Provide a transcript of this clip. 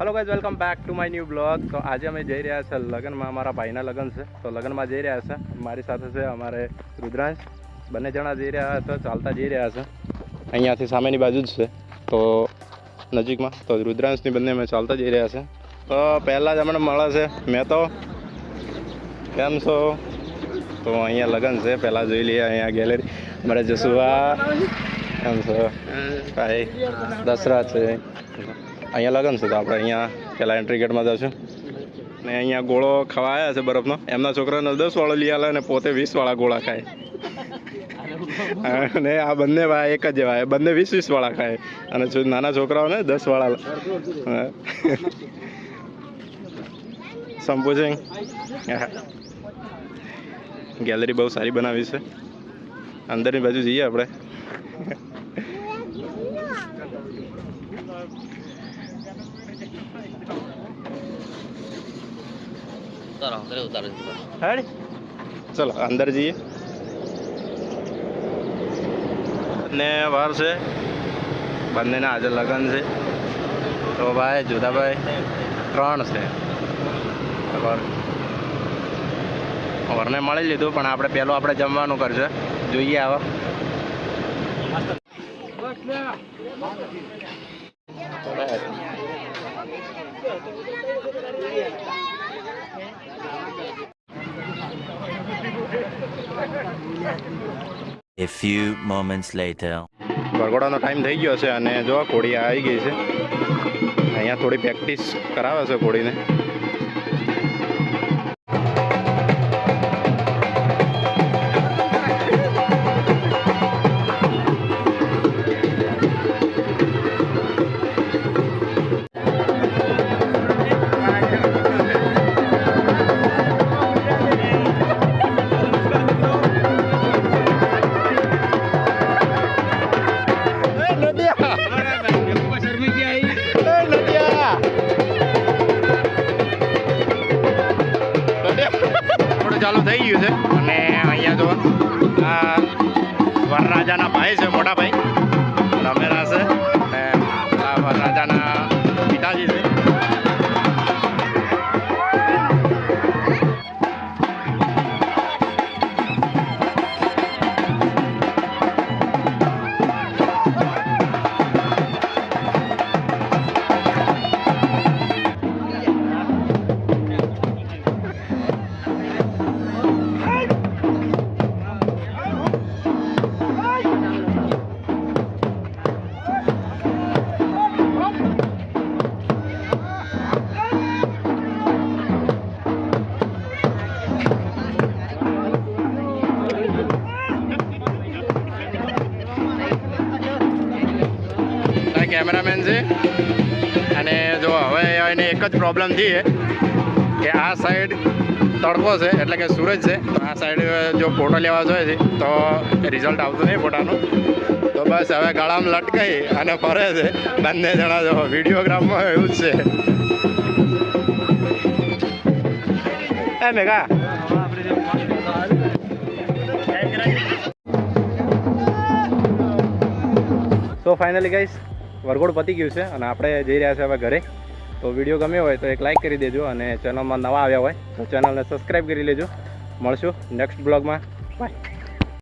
Hello guys, welcome back to my new blog. तो आज અમે જઈ રહ્યા છે લગ્નમાં, અમારા ભાઈના લગ્ન છે તો લગ્નમાં જઈ રહ્યા છે। મારી સાથે છે અમારે રુદ્રાંશ, બંને જણા જઈ રહ્યા છે, ચાલતા જઈ રહ્યા છે। અહીંયાથી સામેની બાજુ જ છે તો નજીકમાં, તો રુદ્રાંશની બંને અમે ચાલતા જઈ રહ્યા છે। તો પહેલાં જ અમને મળે છે, મેં તો કેમ છો? તો અહીંયા લગ્ન છે, પહેલાં જોઈ લઈએ અહીંયા ગેલેરી। મારે જસુવા કેમ છો ભાઈ? દસરા છે, અહીંયા લગન છે તો આપણે અહીંયા પહેલાં એન્ટ્રી ગેટમાં જશું ને અહીંયા ગોળો ખાવા આવ્યા છે બરફનો। એમના છોકરાને 10 વાળો લઈ આલે ને પોતે 20 વાળા ગોળા ખાય અને આ બંને ભાઈ એક જ જેવા, બંને 20 વાળા ખાય અને નાના છોકરાઓને 10 વાળા સંપુ સિંહ। ગેલેરી બહુ સારી બનાવી છે, અંદરની બાજુ જઈએ આપણે। चलो अंदर जाइए ने बाहर से बंदे ने आज लगन से तो भाई जुदा भाई 3 से वरने मळी लीधुं पण आपणे पहेलो आपणे जमवानुं करशे, जोईए आवा। A few moments later. વરઘોડાનો ટાઈમ થઈ ગયો છે અને જો ઘોડી આવી ગઈ છે। અહીંયા થોડી પ્રેક્ટિસ કરાવે છે ઘોડીને। ચાલુ થઈ ગયું છે અને અહીંયા જો આ વરરાજાના ભાઈ છે, મોટા ભાઈ રમેરા છે અને આ વરરાજાના પિતાજી છે। કેમેરામેન છે અને જો હવે એને એક જ પ્રોબ્લેમ થઈ કે આ સાઈડ તડકો છે એટલે કે સૂરજ છે, તો આ સાઈડ જો ફોટો લેવા જોઈએ છે તો રિઝલ્ટ આવતું નહીં ફોટાનું, તો બસ હવે ગળામાં લટકાઈ અને ફરે છે બંને જણા। જો વિડીયોગ્રાફમાં એવું જ છે। એ મેઘા તો ફાઇનલી ગાઈસ વરઘોડ પતી ગયું છે અને આપણે જઈ રહ્યા છે હવે ઘરે। તો વિડીયો ગમ્યો હોય તો એક લાઇક કરી દેજો અને ચેનલમાં નવા આવ્યા હોય તો ચેનલને સબસ્ક્રાઈબ કરી લેજો। મળશું નેક્સ્ટ બ્લોગમાં, બાય।